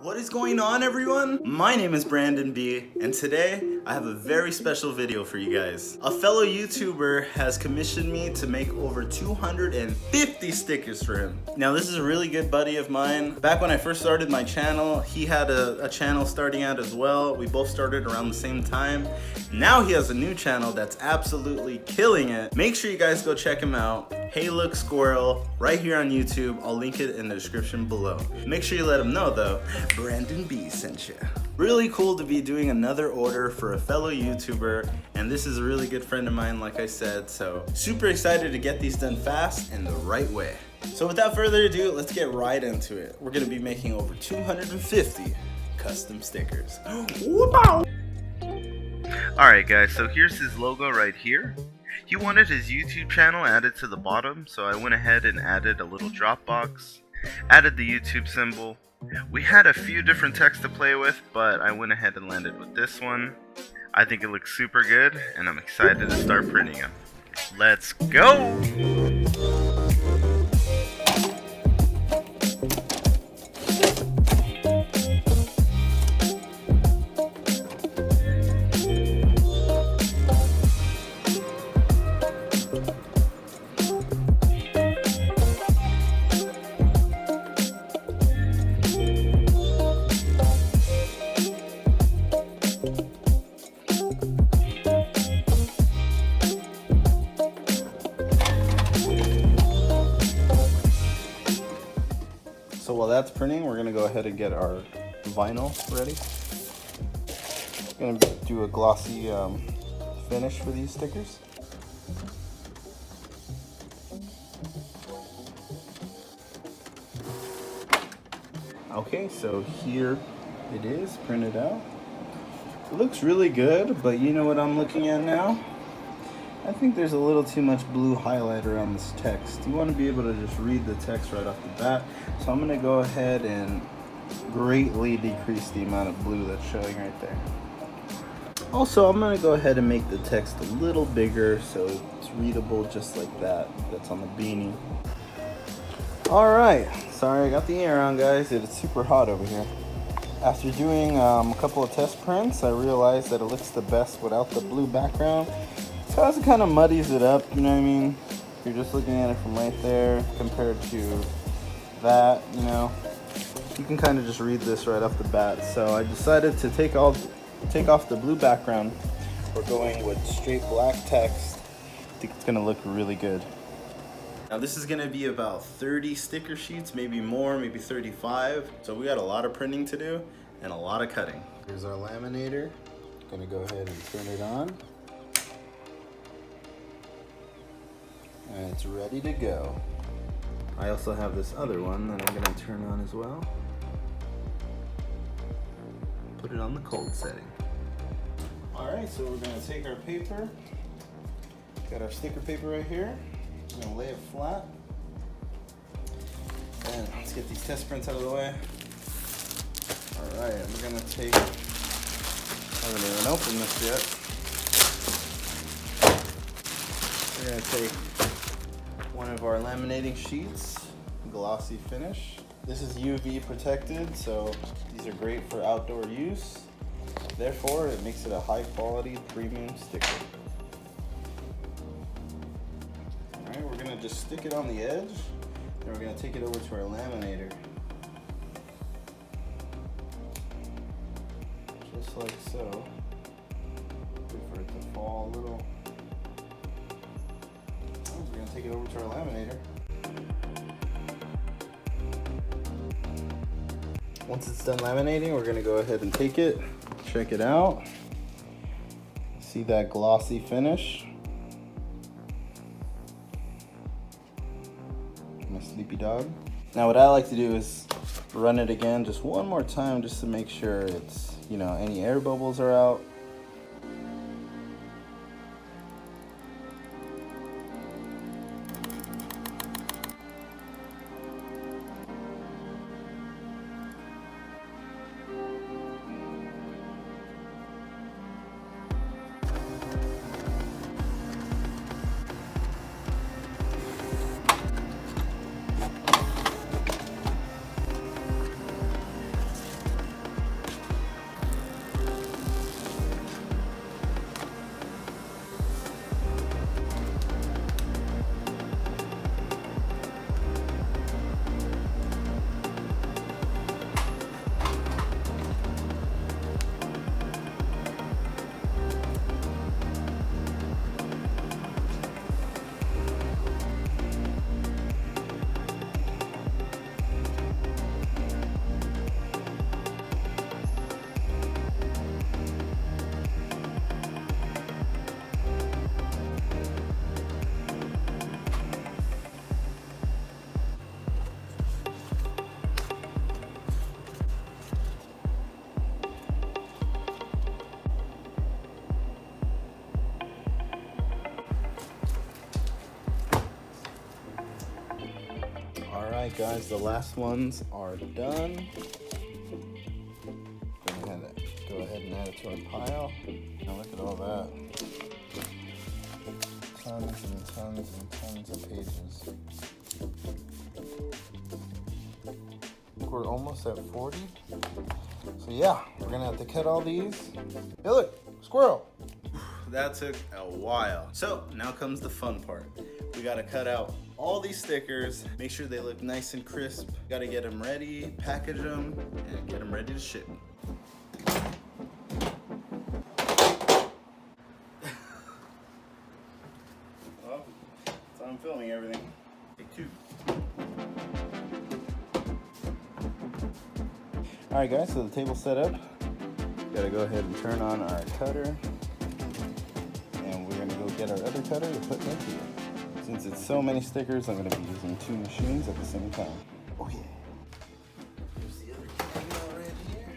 What is going on, everyone? My name is Brandon B, and today I have a very special video for you guys. A fellow YouTuber has commissioned me to make over 250 stickers for him. Now, this is a really good buddy of mine. Back when I first started my channel, he had a channel starting out as well. We both started around the same time. Now he has a new channel that's absolutely killing it. Make sure you guys go check him out. Hey Look Squirrel, right here on YouTube. I'll link it in the description below. Make sure you let him know though, Brandon B sent you. Really cool to be doing another order for a fellow YouTuber, and this is a really good friend of mine, like I said, so super excited to get these done fast and the right way. So without further ado, let's get right into it. We're gonna be making over 250 custom stickers. Alright guys, so here's his logo right here. He wanted his YouTube channel added to the bottom, so I went ahead and added a little drop box, added the YouTube symbol. We had a few different texts to play with, but I went ahead and landed with this one. I think it looks super good, and I'm excited to start printing them. Let's go! So while that's printing, we're gonna go ahead and get our vinyl ready. Gonna do a glossy finish for these stickers. Okay, so here it is printed out. It looks really good, but you know what I'm looking at now? I think there's a little too much blue highlight around this text. You want to be able to just read the text right off the bat. So I'm going to go ahead and greatly decrease the amount of blue that's showing right there. Also, I'm going to go ahead and make the text a little bigger so it's readable just like that. That's on the beanie. Alright, sorry I got the air on, guys. It's super hot over here. After doing a couple of test prints, I realized that it looks the best without the blue background. So it kind of muddies it up, you know what I mean? If you're just looking at it from right there compared to that, you know, you can kind of just read this right off the bat. So I decided to take off the blue background. We're going with straight black text. I think it's gonna look really good. Now this is gonna be about 30 sticker sheets, maybe more, maybe 35. So we got a lot of printing to do and a lot of cutting. Here's our laminator. Gonna go ahead and turn it on. And it's ready to go. I also have this other one that I'm gonna turn on as well. Put it on the cold setting. All right, so we're gonna take our paper. Got our sticker paper right here. I'm gonna lay it flat. And let's get these test prints out of the way. All right, we're gonna take, I haven't even opened this yet. We're gonna take one of our laminating sheets, glossy finish. This is UV protected, so these are great for outdoor use. Therefore, it makes it a high quality premium sticker. All right, we're gonna just stick it on the edge, and we're gonna take it over to our laminator. Just like so. Wait for it to fall a little. We're gonna take it over to our laminator. Once it's done laminating, we're gonna go ahead and take it, check it out. See that glossy finish? My sleepy dog. Now what I like to do is run it again just one more time just to make sure it's, you know, any air bubbles are out. guys, the last ones are done. Go ahead and add it to our pile. Now look at all that. Tons and tons and tons of pages. We're almost at 40. So yeah, we're gonna have to cut all these. Hey look, squirrel! That took a while. So now comes the fun part. We gotta cut out all these stickers, make sure they look nice and crisp. Gotta get them ready, package them, and get them ready to ship. Well, that's how I'm filming everything. Take 2. Alright guys, so the table's set up. Gotta go ahead and turn on our cutter. And we're gonna go get our other cutter to put in here. Since it's so many stickers, I'm gonna be using 2 machines at the same time. Oh yeah. There's the other camera right here.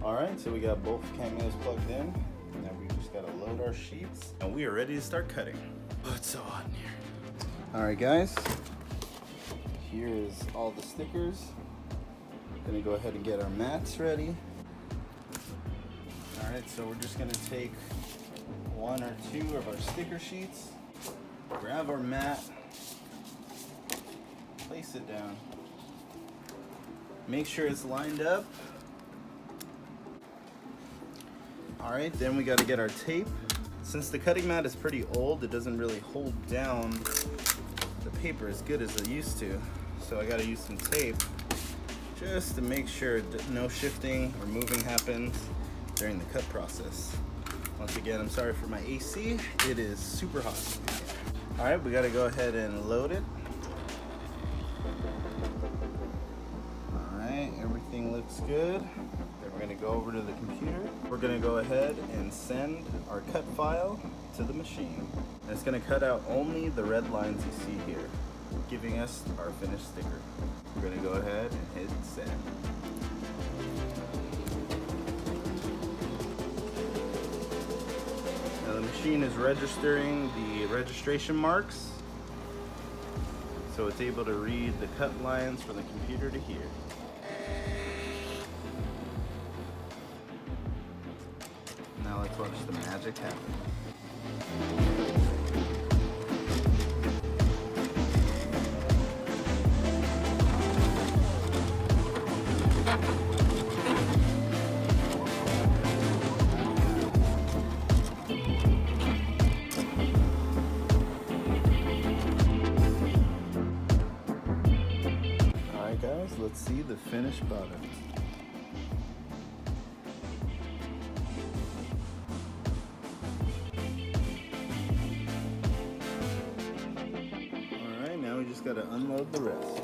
Yeah. Alright, so we got both cameos plugged in. Now we just gotta load our sheets and we are ready to start cutting. Oh, it's so hot in here. Alright guys, here is all the stickers. Gonna go ahead and get our mats ready. Alright, so we're just gonna take 1 or 2 of our sticker sheets, grab our mat, place it down, make sure it's lined up. Alright, then we got to get our tape. Since the cutting mat is pretty old, it doesn't really hold down the paper as good as it used to. So I got to use some tape just to make sure that no shifting or moving happens during the cut process. Once again, I'm sorry for my AC. It is super hot. Alright, we got to go ahead and load it. Alright, everything looks good. We're going to go over to the computer. We're going to go ahead and send our cut file to the machine. And it's going to cut out only the red lines you see here, giving us our finished sticker. We're going to go ahead and hit send. Now the machine is registering the registration marks, so it's able to read the cut lines from the computer to here. Now let's watch the magic happen. Alright guys, let's see the finished product. Just gotta unload the rest.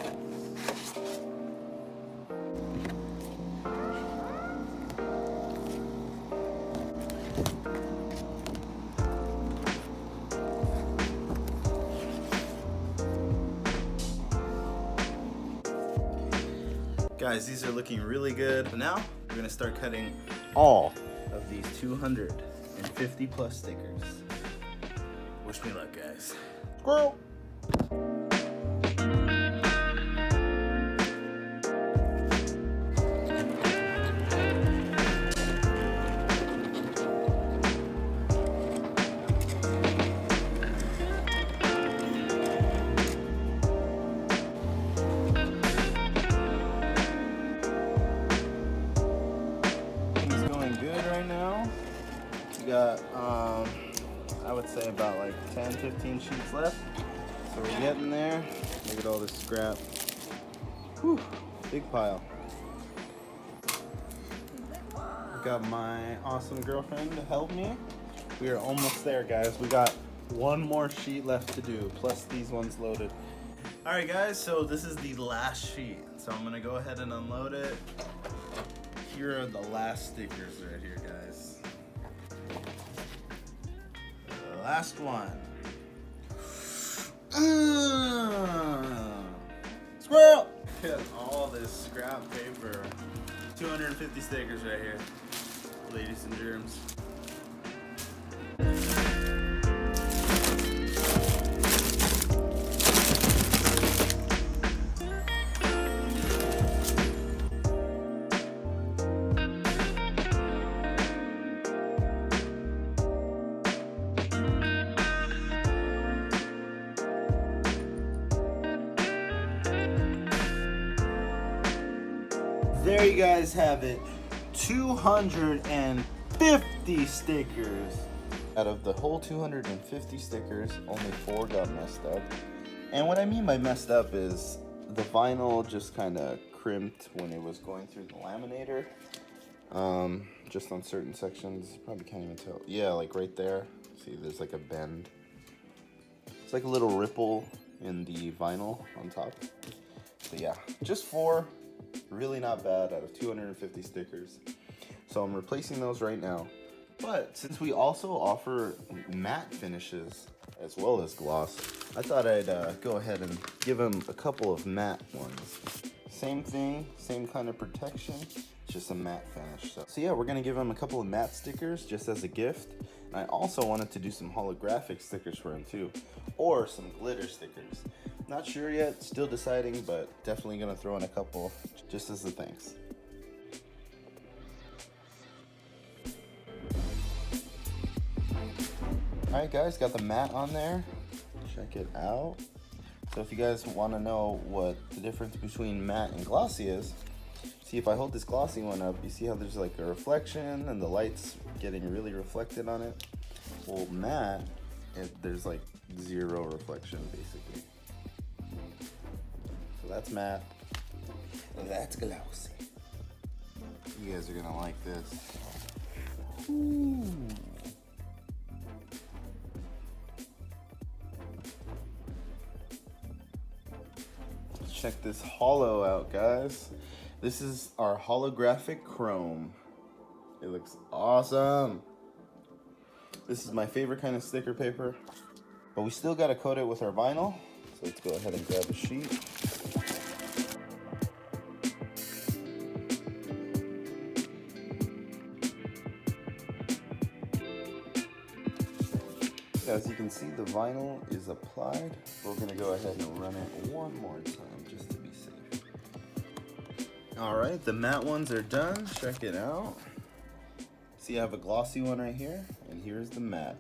Guys, these are looking really good. But now we're gonna start cutting all of these 250 plus stickers. Wish me luck, guys. Squirrel! We got, I would say about like 10, 15 sheets left. So we're getting there. Look at all this scrap. Whew, big pile. Got my awesome girlfriend to help me. We are almost there, guys. We got 1 more sheet left to do, plus these ones loaded. All right, guys, so this is the last sheet. So I'm gonna go ahead and unload it. Here are the last stickers right here, guys. The last one. Squirrel! Look at all this scrap paper. 250 stickers right here. ladies and germs. There you guys have it, 250 stickers. Out of the whole 250 stickers, only 4 got messed up. And what I mean by messed up is the vinyl just kind of crimped when it was going through the laminator. Just on certain sections, you probably can't even tell. Yeah, like right there, see there's like a bend. It's like a little ripple in the vinyl on top. So yeah, just 4. Really not bad out of 250 stickers. So I'm replacing those right now. But since we also offer matte finishes as well as gloss, I thought I'd go ahead and give them a couple of matte ones. Same thing, same kind of protection, just a matte finish. So yeah, we're gonna give them a couple of matte stickers just as a gift. And I also wanted to do some holographic stickers for him too, or some glitter stickers. Not sure yet, still deciding, but definitely gonna throw in a couple just as a thanks. Alright guys, got the matte on there. Check it out. So if you guys wanna know what the difference between matte and glossy is, see if I hold this glossy one up, you see how there's like a reflection and the light's getting really reflected on it? Well, matte, there's like 0 reflection basically. So that's matte, that's glossy. You guys are gonna like this. Ooh. Check this holo out, guys. This is our holographic chrome. It looks awesome. This is my favorite kind of sticker paper, but we still gotta coat it with our vinyl. So let's go ahead and grab a sheet. As you can see, the vinyl is applied. We're gonna go ahead and run it one more time just to be safe. All right, the matte ones are done. Check it out. See, I have a glossy one right here, and here's the matte.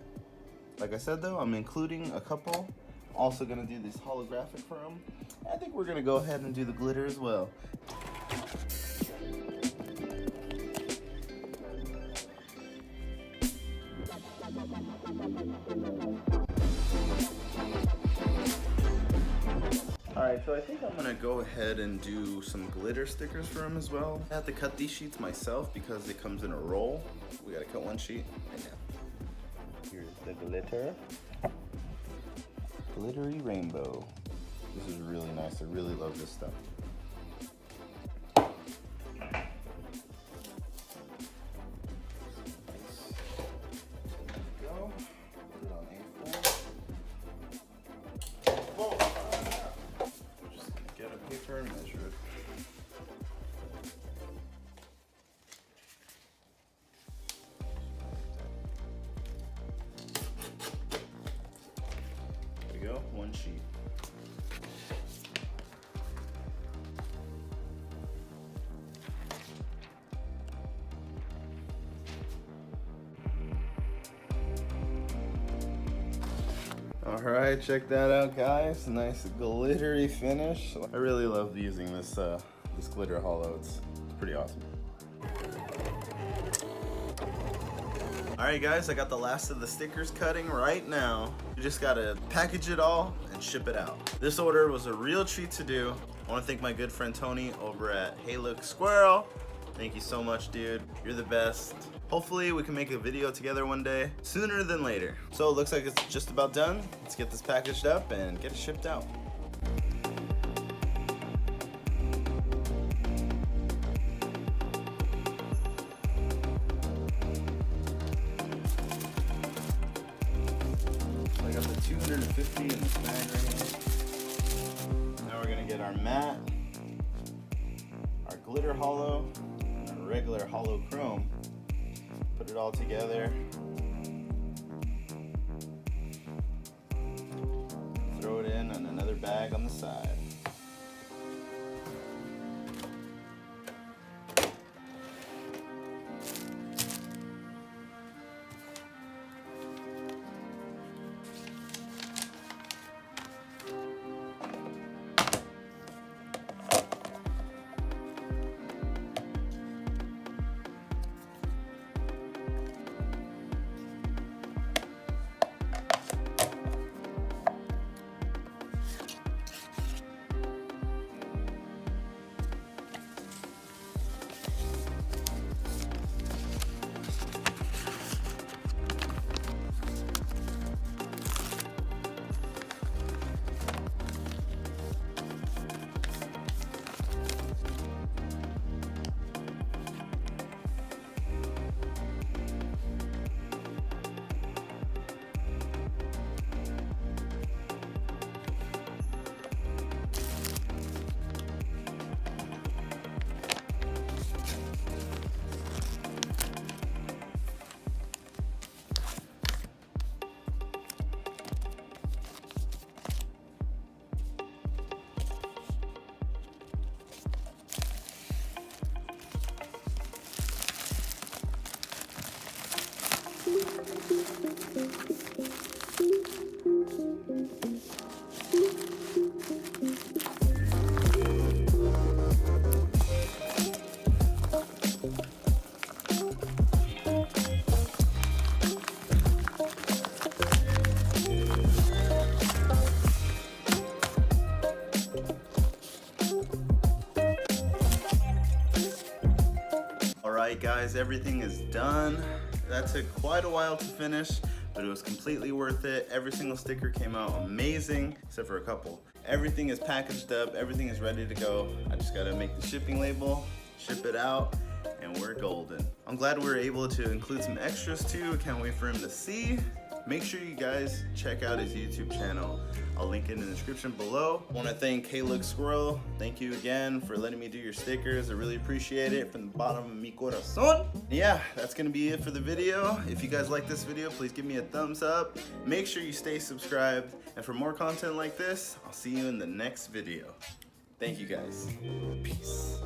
Like I said though, I'm including a couple. Also gonna do this holographic for them. I think we're gonna go ahead and do the glitter as well. Alright, so I think I'm gonna go ahead and do some glitter stickers for him as well. I have to cut these sheets myself because it comes in a roll. We gotta cut one sheet right now. Here's the glitter. Glittery rainbow. This is really nice. I really love this stuff. And measure it. There we go, one sheet. Alright, check that out guys. Nice glittery finish. I really love using this this glitter holo. It's pretty awesome. Alright guys, I got the last of the stickers cutting right now. You just gotta package it all and ship it out. This order was a real treat to do. I wanna thank my good friend Tony over at Hey Look Squirrel. Thank you so much, dude. You're the best. Hopefully we can make a video together one day, sooner than later. So it looks like it's just about done. Let's get this packaged up and get it shipped out. So I got the 250 in this bag right here. Now we're gonna get our matte, our glitter holo, and our regular holo chrome. Put it all together. Throw it in on another bag on the side. Alright guys, everything is done. That took quite a while to finish, but it was completely worth it. Every single sticker came out amazing, except for a couple. Everything is packaged up, everything is ready to go. I just gotta make the shipping label, ship it out, and we're golden. I'm glad we were able to include some extras too. I can't wait for him to see. Make sure you guys check out his YouTube channel. I'll link it in the description below. I want to thank Hey Look Squirrel. Thank you again for letting me do your stickers. I really appreciate it from the bottom of mi corazón. Yeah, that's gonna be it for the video. If you guys like this video, please give me a thumbs up. Make sure you stay subscribed. And for more content like this, I'll see you in the next video. Thank you guys. Peace.